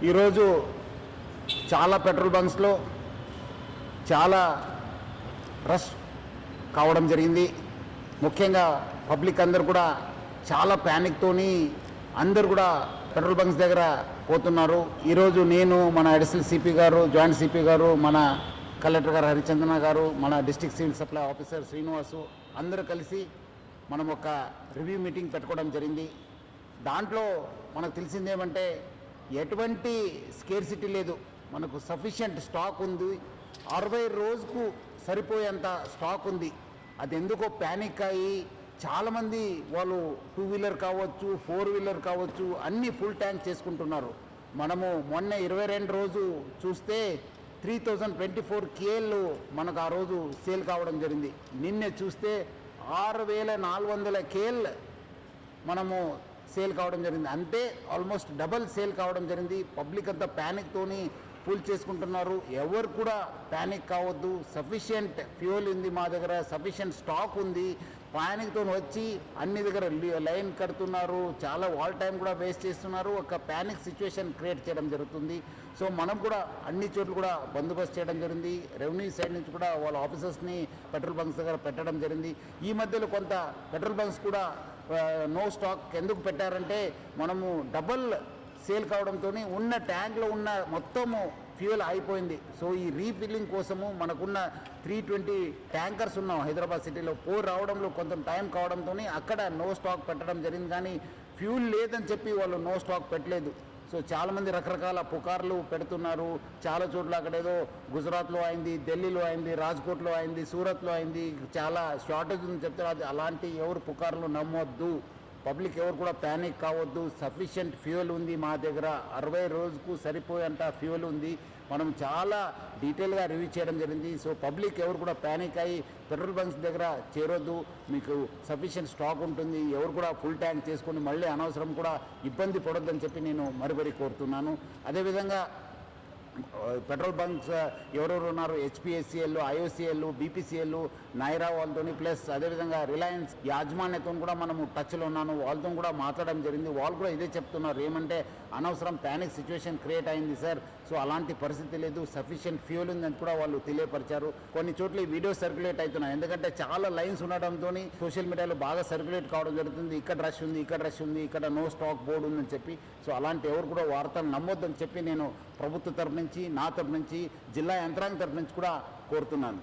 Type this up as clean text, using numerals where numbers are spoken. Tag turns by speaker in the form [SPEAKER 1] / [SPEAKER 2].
[SPEAKER 1] ఈరోజు చాలా పెట్రోల్ బంక్స్లో చాలా రష్ కావడం జరిగింది. ముఖ్యంగా పబ్లిక్ అందరు కూడా చాలా ప్యానిక్తోని అందరు కూడా పెట్రోల్ బంక్స్ దగ్గర పోతున్నారు. ఈరోజు నేను, మన అడిషనల్ సిపి గారు, జాయింట్ సిపి గారు, మన కలెక్టర్ గారు హరిచందన గారు, మన district civil supply officer Srinivasu అందరూ కలిసి మనం ఒక రివ్యూ మీటింగ్ పెట్టుకోవడం జరిగింది. దాంట్లో మనకు తెలిసిందేమంటే ఎటువంటి స్కేర్సిటీ లేదు, మనకు సఫిషియంట్ స్టాక్ ఉంది. 60 రోజుకు సరిపోయేంత స్టాక్ ఉంది. అది ఎందుకో ప్యానిక్ అయ్యి చాలామంది వాళ్ళు 2 వీలర్ కావచ్చు, 4 వీలర్ కావచ్చు, అన్నీ ఫుల్ ట్యాంక్ చేసుకుంటున్నారు. మనము మొన్న 22 రోజు చూస్తే 3024 KL మనకు ఆ రోజు సేల్ కావడం జరిగింది. నిన్నే చూస్తే 6400 KL మనము సేల్ కావడం జరిగింది. అంటే ఆల్మోస్ట్ డబల్ సేల్ కావడం జరిగింది. పబ్లిక్ అంతా ప్యానిక్తోని ఫుల్ చేసుకుంటున్నారు. ఎవరు కూడా ప్యానిక్ కావద్దు. సఫిషియంట్ ఫ్యూయల్ ఉంది మా దగ్గర, సఫిషియంట్ స్టాక్ ఉంది. ప్యానిక్తో వచ్చి అన్ని దగ్గర లైన్ కడుతున్నారు, చాలా వాల్ టైం కూడా వేస్ట్ చేస్తున్నారు. ఒక ప్యానిక్ సిచ్యువేషన్ క్రియేట్ చేయడం జరుగుతుంది. సో మనం కూడా అన్ని చోట్ల కూడా బందోబస్తు చేయడం జరిగింది. రెవెన్యూ సైడ్ నుంచి కూడా వాళ్ళ ఆఫీసర్స్ని పెట్రోల్ బంక్స్ దగ్గర పెట్టడం జరిగింది. ఈ మధ్యలో కొంత పెట్రోల్ బంక్స్ కూడా నో స్టాక్ ఎందుకు పెట్టారంటే మనము డబల్ సేల్ కావడంతో ఉన్న ట్యాంక్లో ఉన్న మొత్తము ఫ్యూయల్ అయిపోయింది. సో ఈ రీఫిల్లింగ్ కోసము మనకున్న 320 ట్యాంకర్స్ ఉన్నాం హైదరాబాద్ సిటీలో. రావడంలో కొంత టైం కావడంతో అక్కడ నో స్టాక్ పెట్టడం జరిగింది. కానీ ఫ్యూల్ లేదని చెప్పి వాళ్ళు నో స్టాక్ పెట్టలేదు. సో చాలామంది రకరకాల పుకార్లు పెడుతున్నారు. చాలా చోట్ల అక్కడేదో గుజరాత్లో అయింది, ఢిల్లీలో అయింది, రాజ్కోట్లో అయింది, సూరత్లో అయింది, చాలా షార్టేజ్ ఉందని చెప్తారు. అది అలాంటి ఎవరు పుకార్లు నమ్మొద్దు. పబ్లిక్ ఎవరు కూడా ప్యానిక్ కావద్దు. సఫిషియంట్ ఫ్యూయల్ ఉంది మా దగ్గర, 60 రోజుకు సరిపోయేంత ఫ్యూయల్ ఉంది. మనం చాలా డీటెయిల్గా రివ్యూ చేయడం జరిగింది. సో పబ్లిక్ ఎవరు కూడా ప్యానిక్ అయ్యి పెట్రోల్ బంక్స్ దగ్గర చేరొద్దు. మీకు సఫిషియంట్ స్టాక్ ఉంటుంది. ఎవరు కూడా ఫుల్ ట్యాంక్ చేసుకొని మళ్ళీ అనవసరం కూడా ఇబ్బంది పడొద్దని చెప్పి నేను మరీ కోరుతున్నాను. అదేవిధంగా పెట్రోల్ బంక్స్ ఎవరెవరు ఉన్నారు, HPSCL, IOCL, BPCL, నైరా వాళ్ళతో, ప్లస్ అదేవిధంగా రిలయన్స్ యాజమాన్యతో కూడా మనము టచ్లో ఉన్నాను. వాళ్ళతో కూడా మాట్లాడడం జరిగింది. వాళ్ళు కూడా ఇదే చెప్తున్నారు, ఏమంటే అనవసరం ప్యానిక్ సిచ్యువేషన్ క్రియేట్ అయింది సార్. సో అలాంటి పరిస్థితి లేదు, సఫిషియంట్ ఫ్యూయల్ ఉందని కూడా వాళ్ళు తెలియపరిచారు. కొన్ని చోట్ల ఈ వీడియో సర్క్యులేట్ అవుతున్నాయి, ఎందుకంటే చాలా లైన్స్ ఉండడంతో సోషల్ మీడియాలో బాగా సర్క్యులేట్ కావడం జరుగుతుంది. ఇక్కడ రష్ ఉంది, ఇక్కడ రష్ ఉంది, ఇక్కడ నో స్టాక్ బోర్డు ఉందని చెప్పి. సో అలాంటి ఎవరు కూడా వార్తలు నమ్మొద్దని చెప్పి నేను ప్రభుత్వ తరఫు నుంచి, నా తరఫు నుంచి, జిల్లా యంత్రాంగం తరఫు నుంచి కూడా కోరుతున్నాను.